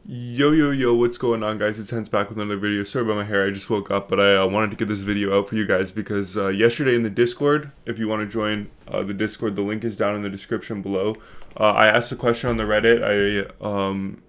Yo, what's going on, guys? It's Hens back with another video. Sorry about my hair, I just woke up, but I wanted to get this video out for you guys because yesterday in the Discord, if you want to join the Discord, the link is down in the description below. I asked a question on the Reddit, on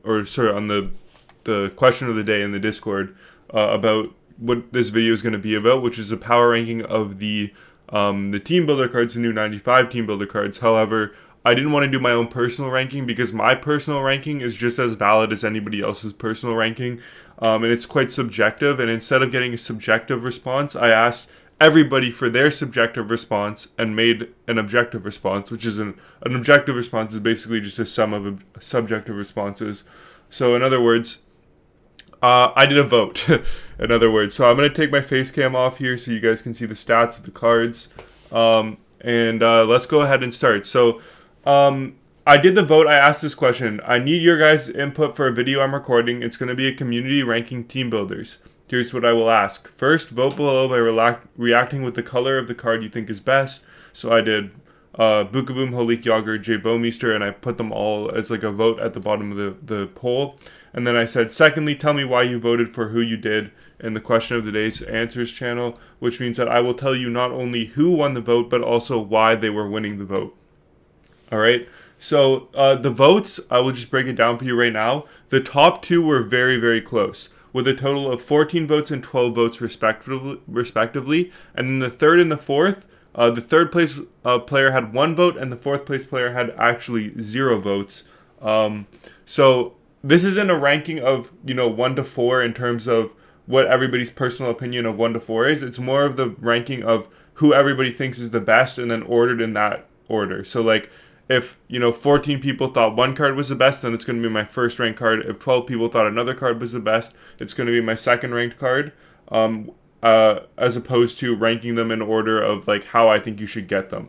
the question of the day in the Discord about what this video is going to be about, which is a power ranking of the team builder cards, the new 95 team builder cards. However, I didn't want to do my own personal ranking because my personal ranking is just as valid as anybody else's personal ranking, and it's quite subjective. And instead of getting a subjective response, I asked everybody for their subjective response and made an objective response, which is an objective response is basically just a sum of subjective responses. So in other words, I did a vote. In other words, so I'm going to take my face cam off here so you guys can see the stats of the cards, and let's go ahead and start. So I did the vote. I asked this question. I need your guys' input for a video I'm recording. It's going to be a community ranking team builders. Here's what I will ask. First, vote below by reacting with the color of the card you think is best. So I did Beukeboom, Holik, Jagr, Bouwmeester, and I put them all as like a vote at the bottom of the poll. And then I said, secondly, tell me why you voted for who you did in the question of the day's answers channel, which means that I will tell you not only who won the vote, but also why they were winning the vote. All right, so the votes, I will just break it down for you right now. The top two were very, very close, with a total of 14 votes and 12 votes respectively. And then the third and the fourth, the third place player had 1 vote, and the fourth place player had actually 0 votes. So this isn't a ranking of 1 to 4 in terms of what everybody's personal opinion of 1 to 4 is. It's more of the ranking of who everybody thinks is the best, and then ordered in that order. So like, if 14 people thought one card was the best, then it's going to be my first ranked card. If 12 people thought another card was the best, it's going to be my second ranked card, as opposed to ranking them in order of like how I think you should get them.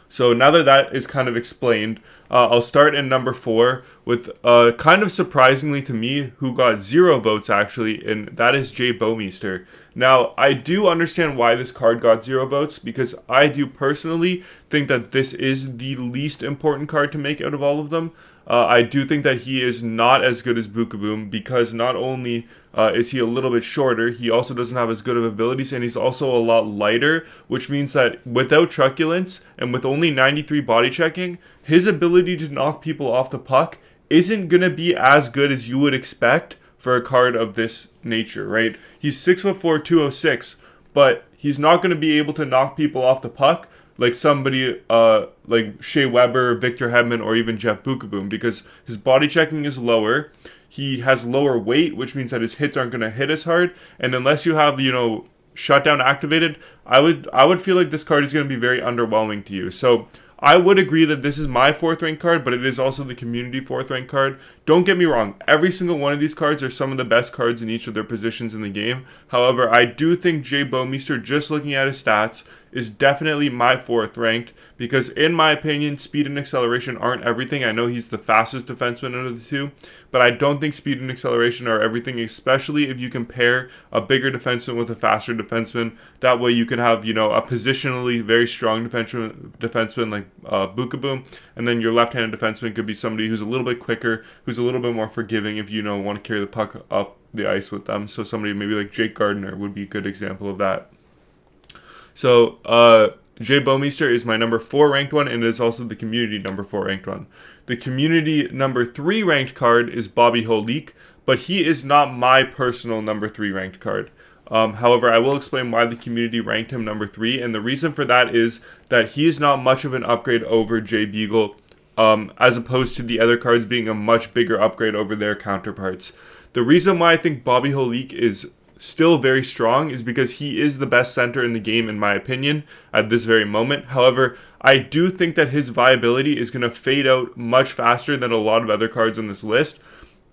So now that that is kind of explained, I'll start in number 4 with kind of surprisingly to me, who got 0 votes actually, and that is Bouwmeester. Now, I do understand why this card got 0 votes, because I do personally think that this is the least important card to make out of all of them. I do think that he is not as good as Beukeboom, because not only is he a little bit shorter, he also doesn't have as good of abilities, and he's also a lot lighter, which means that without truculence and with only 93 body checking, his ability to knock people off the puck isn't going to be as good as you would expect for a card of this nature, right? He's 6'4", 206, but he's not going to be able to knock people off the puck like somebody like Shea Weber, Victor Hedman, or even Jeff Beukeboom, because his body checking is lower. He has lower weight, which means that his hits aren't going to hit as hard. And unless you have, shutdown activated, I would feel like this card is going to be very underwhelming to you. So I would agree that this is my 4th ranked card, but it is also the community 4th ranked card. Don't get me wrong, every single one of these cards are some of the best cards in each of their positions in the game. However, I do think Bouwmeester, just looking at his stats, is definitely my 4th ranked, because in my opinion, speed and acceleration aren't everything. I know he's the fastest defenseman out of the two, but I don't think speed and acceleration are everything, especially if you compare a bigger defenseman with a faster defenseman. That way you can have, a positionally very strong defenseman like Beukeboom, and then your left-handed defenseman could be somebody who's a little bit quicker, who's a little bit more forgiving if you want to carry the puck up the ice with them. So somebody maybe like Jake Gardiner would be a good example of that. So Bouwmeester is my number 4 ranked one, and it is also the community number 4 ranked one. The community number 3 ranked card is Bobby Holik, but he is not my personal number 3 ranked card. However, I will explain why the community ranked him number 3, and the reason for that is that he is not much of an upgrade over Jay Beagle, as opposed to the other cards being a much bigger upgrade over their counterparts. The reason why I think Bobby Holik is still very strong is because he is the best center in the game, in my opinion, at this very moment. However, I do think that his viability is going to fade out much faster than a lot of other cards on this list.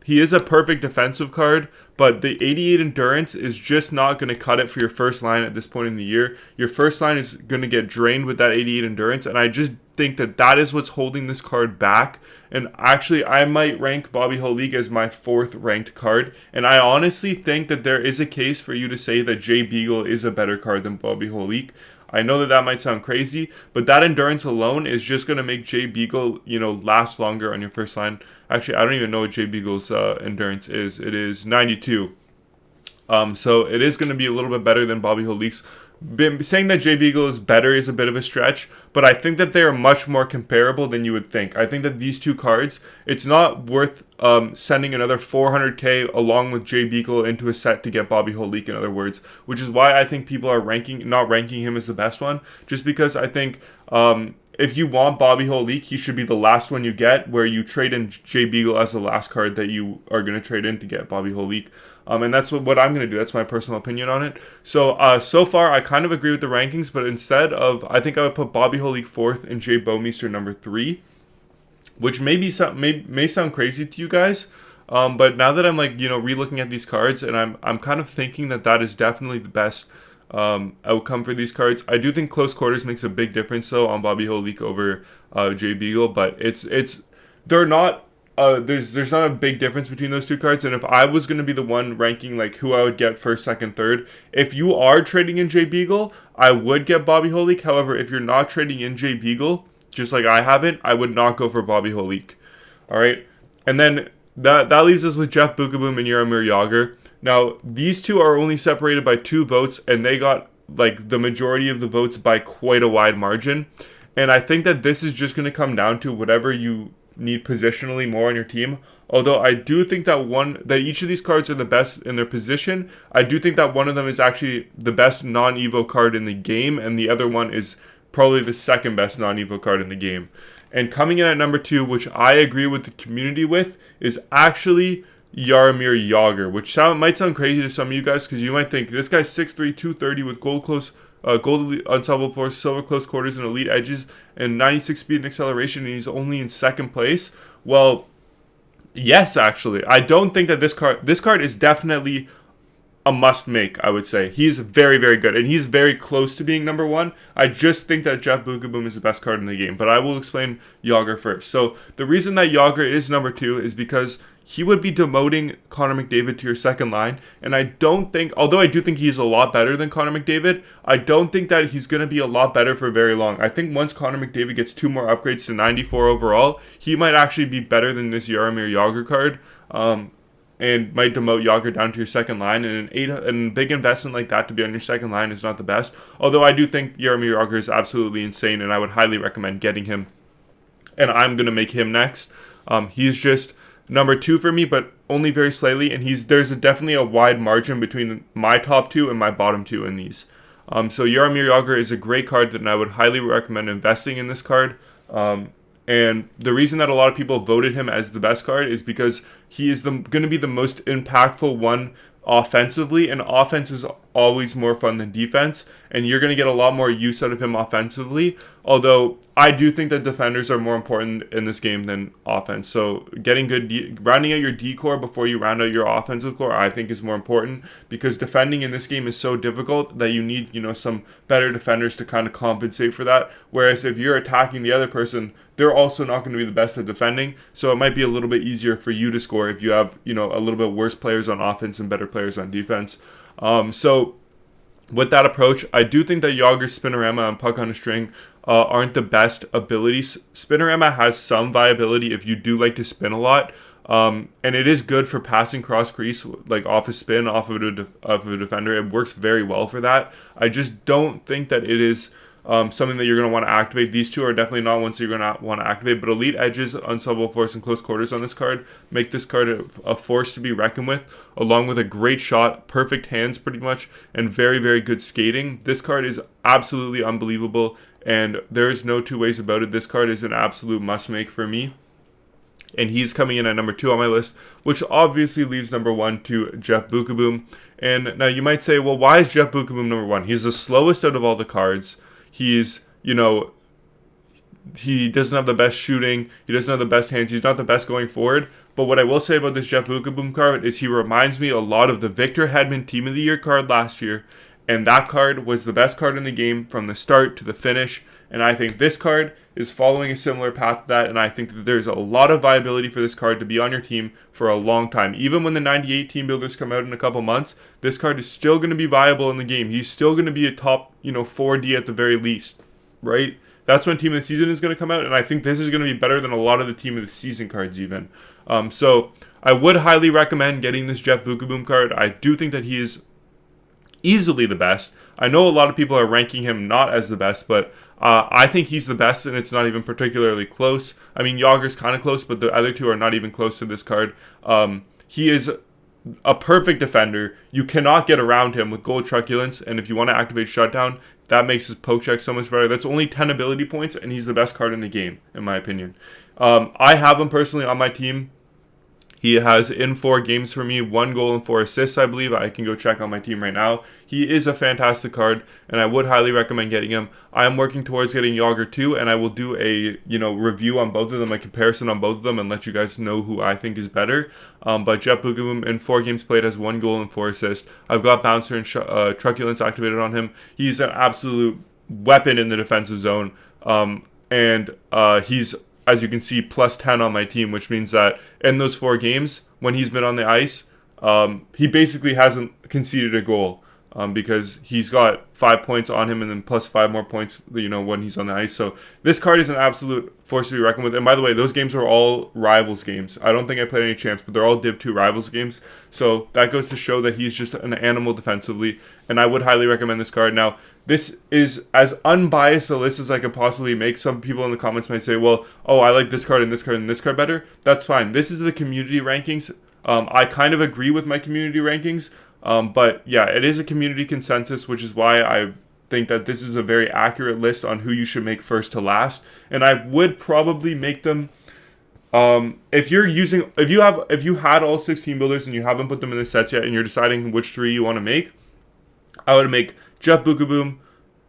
He is a perfect defensive card, but the 88 endurance is just not going to cut it for your first line at this point in the year. Your first line is going to get drained with that 88 endurance, and I just think that that is what's holding this card back. And actually, I might rank Bobby Holik as my 4th ranked card, and I honestly think that there is a case for you to say that Jay Beagle is a better card than Bobby Holik. I know that that might sound crazy, but that endurance alone is just going to make Jay Beagle, last longer on your first line. Actually, I don't even know what Jay Beagle's endurance is. It is 92. So it is going to be a little bit better than Bobby Holik's. Saying that Jay Beagle is better is a bit of a stretch, but I think that they are much more comparable than you would think. I think that these two cards, it's not worth sending another 400k along with Jay Beagle into a set to get Bobby Holik, in other words, which is why I think people are not ranking him as the best one, just because I think if you want Bobby Holik, he should be the last one you get, where you trade in Jay Beagle as the last card that you are going to trade in to get Bobby Holik. And that's what I'm going to do. That's my personal opinion on it. So far, I kind of agree with the rankings, but instead of, I think I would put Bobby Holik 4th and Jay Bouwmeester number 3, which may sound crazy to you guys. But now that I'm relooking at these cards, and I'm kind of thinking that is definitely the best outcome for these cards. I do think close quarters makes a big difference though on Bobby Holik over Jay Beagle, but they're not. There's not a big difference between those two cards, and if I was going to be the one ranking who I would get first, second, third, if you are trading in Jay Beagle, I would get Bobby Holik. However, if you're not trading in Jay Beagle, just like I haven't, I would not go for Bobby Holik. All right, and then that leaves us with Jeff Beukeboom and Jaromir Jagr. Now these two are only separated by 2 votes, and they got the majority of the votes by quite a wide margin. And I think that this is just going to come down to whatever you need positionally more on your team. Although I do think that each of these cards are the best in their position. I do think that one of them is actually the best non-evo card in the game, and the other one is probably the second best non-evo card in the game. And coming in at number 2, which I agree with the community with, is actually Jaromir Jagr, which might sound crazy to some of you guys, because you might think this guy's 6'3", 230 with gold unstoppable force, silver close quarters, and elite edges, and 96 speed and acceleration, and he's only in second place. Well, yes, actually. I don't think that this card is definitely a must make, I would say. He's very, very good, and he's very close to being number 1. I just think that Jeff Beukeboom is the best card in the game, but I will explain Jagr first. So the reason that Jagr is number 2 is because he would be demoting Connor McDavid to your second line, and I don't think, although I do think he's a lot better than Connor McDavid, I don't think that he's going to be a lot better for very long. I think once Connor McDavid gets 2 more upgrades to 94 overall, he might actually be better than this Jaromir Jagr card, and might demote Jagr down to your second line, and a big investment like that to be on your second line is not the best. Although I do think Jaromir Jagr is absolutely insane, and I would highly recommend getting him, and I'm going to make him next. He's just number 2 for me, but only very slightly, and there's definitely a wide margin between my top 2 and my bottom 2 in these. So Jaromir Jagr is a great card, and I would highly recommend investing in this card. And the reason that a lot of people voted him as the best card is because he is going to be the most impactful one offensively, and offense is always more fun than defense, and you're going to get a lot more use out of him offensively, although I do think that defenders are more important in this game than offense. So getting rounding out your D core before you round out your offensive core, I think is more important, because defending in this game is so difficult that you need some better defenders to kind of compensate for that, whereas if you're attacking the other person, they're also not going to be the best at defending, so it might be a little bit easier for you to score if you have a little bit worse players on offense and better players on defense. So with that approach, I do think that Jagr's Spinorama and Puck on a String aren't the best abilities. Spinorama has some viability if you do like to spin a lot, and it is good for passing cross crease, like off a spin, off of a defender. It works very well for that. I just don't think that it is something that you're going to want to activate. These two are definitely not ones that you're going to want to activate, but elite edges, unstoppable force, and close quarters on this card make this card a force to be reckoned with, along with a great shot, perfect hands pretty much, and very, very good skating. This card is absolutely unbelievable, and there's no two ways about it. This card is an absolute must-make for me, and he's coming in at number 2 on my list, which obviously leaves number 1 to Jeff Beukeboom. And now you might say, well, why is Jeff Beukeboom number 1? He's the slowest out of all the cards. He's, he doesn't have the best shooting. He doesn't have the best hands. He's not the best going forward. But what I will say about this Jeff Beukeboom card is he reminds me a lot of the Victor Hedman Team of the Year card last year. And that card was the best card in the game from the start to the finish. And I think this card is following a similar path to that, and I think that there's a lot of viability for this card to be on your team for a long time. Even when the 98 team builders come out in a couple months, this card is still going to be viable in the game. He's still going to be a top, 4D at the very least, right? That's when Team of the Season is going to come out, and I think this is going to be better than a lot of the Team of the Season cards even. So I would highly recommend getting this Jeff Beukeboom card. I do think that he is easily the best. I know a lot of people are ranking him not as the best, but I think he's the best, and it's not even particularly close. I mean, Jagr's kind of close, but the other two are not even close to this card. He is a perfect defender. You cannot get around him with Gold Truculence, and if you want to activate Shutdown, that makes his poke check so much better. That's only 10 ability points, and he's the best card in the game, in my opinion. I have him personally on my team. He has in 4 games for me, 1 goal and 4 assists, I believe. I can go check on my team right now. He is a fantastic card, and I would highly recommend getting him. I am working towards getting Jagr too, and I will do a review on both of them, a comparison on both of them, and let you guys know who I think is better. But Jeff Beukeboom in 4 games played has 1 goal and 4 assists. I've got Bouncer and Truculence activated on him. He's an absolute weapon in the defensive zone, and he's, as you can see, plus 10 on my team, which means that in those 4 games, when he's been on the ice, he basically hasn't conceded a goal because he's got 5 points on him and then plus 5 more points, when he's on the ice. So this card is an absolute force to be reckoned with. And by the way, those games were all Rivals games. I don't think I played any champs, but they're all Div 2 Rivals games. So that goes to show that he's just an animal defensively, and I would highly recommend this card. Now, this is as unbiased a list as I could possibly make. Some people in the comments might say, well, I like this card and this card and this card better. That's fine. This is the community rankings. I kind of agree with my community rankings. But yeah, it is a community consensus, which is why I think that this is a very accurate list on who you should make first to last. And I would probably make them, if you had all 16 builders and you haven't put them in the sets yet and you're deciding which 3 you want to make, I would make Jeff Beukeboom,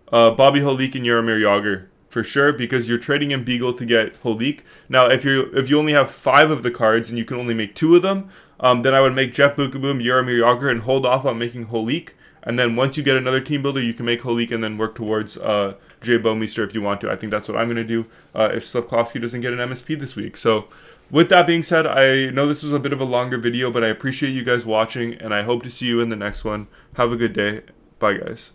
Bobby Holik, and Jaromir Jagr for sure, because you're trading in Beagle to get Holik. Now, if you only have 5 of the cards and you can only make 2 of them, then I would make Jeff Beukeboom, Jaromir Jagr, and hold off on making Holik. And then once you get another team builder, you can make Holik and then work towards Bouwmeester if you want to. I think that's what I'm going to do if Slavkovsky doesn't get an MSP this week. So with that being said, I know this was a bit of a longer video, but I appreciate you guys watching, and I hope to see you in the next one. Have a good day. Bye, guys.